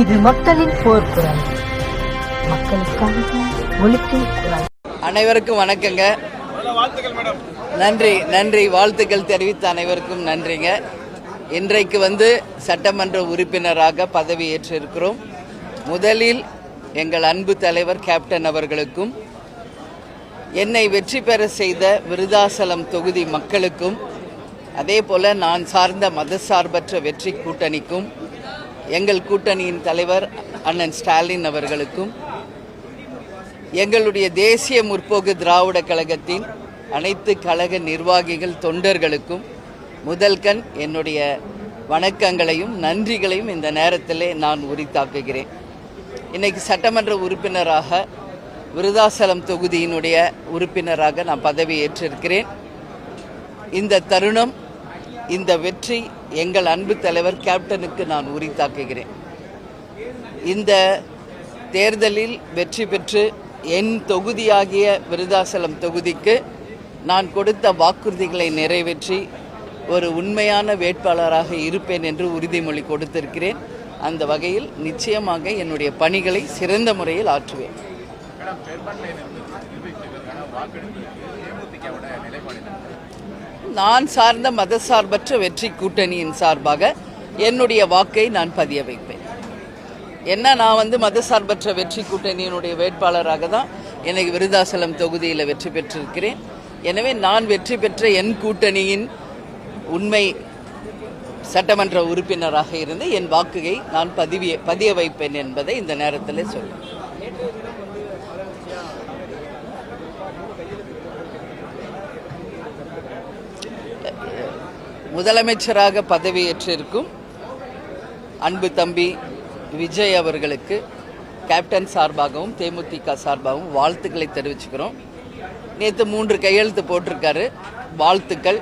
இது மக்களின் போர்க்குரல், மக்களுக்காக ஒலிக்கும் குரல். அனைவருக்கும் வணக்கங்க. நன்றி நன்றி. வாழ்த்துக்கள் தெரிவித்த அனைவருக்கும் நன்றிங்க. இன்றைக்கு சட்டமன்ற உறுப்பினராக பதவியேற்றிருக்கிறோம். முதலில் எங்கள் அன்பு தலைவர் கேப்டன் அவர்களுக்கும், என்னை வெற்றி பெற செய்த விருதாசலம் தொகுதி மக்களுக்கும், அதே போல நான் சார்ந்த மதசார்பற்ற வெற்றி கூட்டணிக்கும், எங்கள் கூட்டணியின் தலைவர் அண்ணன் ஸ்டாலின் அவர்களுக்கும், எங்களுடைய தேசிய முற்போக்கு திராவிட கழகத்தின் அனைத்து கழக நிர்வாகிகள் தொண்டர்களுக்கும் முதல்கண் என்னுடைய வணக்கங்களையும் நன்றிகளையும் இந்த நேரத்திலே நான் உரித்தாக்குகிறேன். இன்னைக்கு சட்டமன்ற உறுப்பினராக விருதாசலம் தொகுதியினுடைய உறுப்பினராக நான் பதவியேற்றிருக்கிறேன். இந்த தருணம், இந்த வெற்றி எங்கள் அன்பு தலைவர் கேப்டனுக்கு நான் உரித்தாக்குகிறேன். இந்த தேர்தலில் வெற்றி பெற்று என் தொகுதியாகிய விருதாசலம் தொகுதிக்கு நான் கொடுத்த வாக்குறுதிகளை நிறைவேற்றி ஒரு உண்மையான வேட்பாளராக இருப்பேன் என்று உறுதிமொழி கொடுத்திருக்கிறேன். அந்த வகையில் நிச்சயமாக என்னுடைய பணிகளை சிறந்த முறையில் ஆற்றுவேன். நான் சார்ந்த மதசார்பற்ற வெற்றி கூட்டணியின் சார்பாக என்னுடைய வாக்கை நான் பதிய வைப்பேன். நான் மதசார்பற்ற வெற்றி கூட்டணியினுடைய வேட்பாளராக தான் எனக்கு விருதாசலம் தொகுதியில் வெற்றி பெற்றிருக்கிறேன். எனவே நான் வெற்றி பெற்ற என் கூட்டணியின் உண்மை சட்டமன்ற உறுப்பினராக இருந்து என் வாக்குயை நான் பதிய வைப்பேன் என்பதை இந்த நேரத்தில் சொல்றேன். முதலமைச்சராக பதவியேற்றிருக்கும் அன்பு தம்பி விஜய் அவர்களுக்கு கேப்டன் சார்பாகவும் தேமுதிக சார்பாகவும் வாழ்த்துக்களை தெரிவிச்சுக்கிறோம். நேற்று 3 கையெழுத்து போட்டிருக்காரு. வாழ்த்துக்கள்.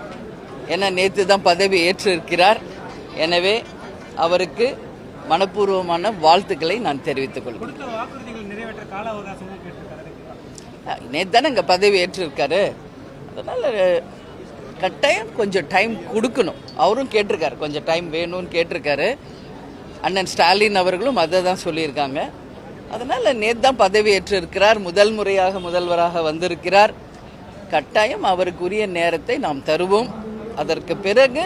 ஏன்னா நேற்று தான் பதவி ஏற்றிருக்கிறார். எனவே அவருக்கு மனப்பூர்வமான வாழ்த்துக்களை நான் தெரிவித்துக் கொள்கிறேன். நேற்று தானே இங்கே பதவி ஏற்றிருக்காரு. அதனால் கட்டாயம் கொஞ்சம் டைம் கொடுக்கணும். அவரும் கேட்டிருக்காரு, கொஞ்சம் டைம் வேணும்னு கேட்டிருக்காரு. அண்ணன் ஸ்டாலின் அவர்களும் அதை தான் சொல்லியிருக்காங்க. அதனால் நேற்று தான் பதவி ஏற்றிருக்கிறார். முதல் முறையாக முதல்வராக வந்திருக்கிறார். கட்டாயம் அவருக்குரிய நேரத்தை நாம் தருவோம். அதற்கு பிறகு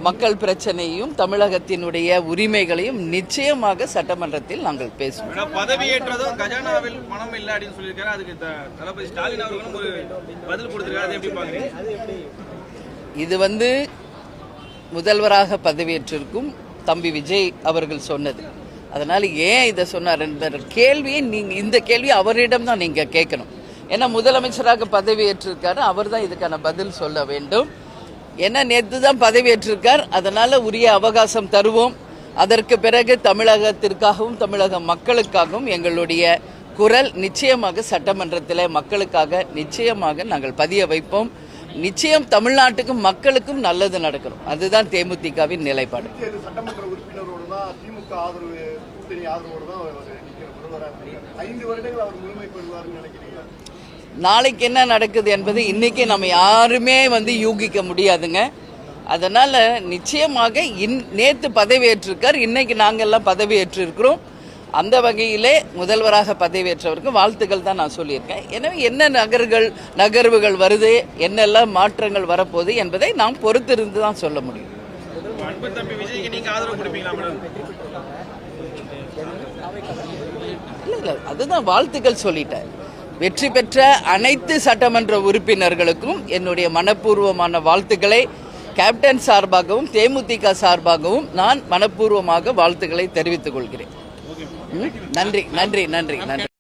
மக்கள் பிரச்சனையும் தமிழகத்தினுடைய உரிமைகளையும் நிச்சயமாக சட்டமன்றத்தில் நாங்கள் பேசுவோம். பதவியேற்றதும் கஜானாவில் பணம் இல்லை அப்படின்னு சொல்லியிருக்காரு. அதுக்கு தளபதி ஸ்டாலின் அவர்களும் ஒரு பதில் கொடுத்திருக்காரு. எப்படி பாக்குறீங்க? இது முதல்வராக பதவியேற்றிருக்கும் தம்பி விஜய் அவர்கள் சொன்னது. அதனால ஏன் இதை சொன்னார் என்ற கேள்வியை இந்த கேள்வியை அவரிடம் தான் நீங்க கேட்கணும். ஏன்னா முதலமைச்சராக பதவியேற்றிருக்காரு, அவர் தான் இதுக்கான பதில் சொல்ல வேண்டும். ஏன்னா நேற்று தான் பதவியேற்றிருக்கார். அதனால உரிய அவகாசம் தருவோம். அதற்கு பிறகு தமிழகத்திற்காகவும் தமிழக மக்களுக்காகவும் எங்களுடைய குரல் நிச்சயமாக சட்டமன்றத்தில் மக்களுக்காக நிச்சயமாக நாங்கள் பதிய வைப்போம். நிச்சயம் தமிழ்நாட்டுக்கும் மக்களுக்கும் நல்லது நடக்கணும். அதுதான் தேமுதிகவின் நிலைப்பாடு. நாளைக்கு என்ன நடக்குது என்பது இன்னைக்கு நம்ம யாருமே யூகிக்க முடியாதுங்க. அதனால நிச்சயமாக நேற்று பதவியேற்றிருக்கார், இன்னைக்கு நாங்கெல்லாம் பதவியேற்றிருக்கிறோம். அந்த வகையிலே முதல்வராக பதவியேற்றவருக்கு வாழ்த்துக்கள் தான் நான் சொல்லியிருக்கேன். எனவே என்ன நகர்வுகள் வருது, என்னெல்லாம் மாற்றங்கள் வரப்போகுது என்பதை நாம் பொறுத்திருந்து தான் சொல்ல முடியும். இல்லை, அதுதான் வாழ்த்துக்கள் சொல்லிட்டேன். வெற்றி பெற்ற அனைத்து சட்டமன்ற உறுப்பினர்களுக்கும் என்னுடைய மனப்பூர்வமான வாழ்த்துக்களை கேப்டன் சார்பாகவும் தேமுதிக சார்பாகவும் நான் மனப்பூர்வமாக வாழ்த்துக்களை தெரிவித்துக் கொள்கிறேன். நன்றி நன்றி நன்றி நன்றி.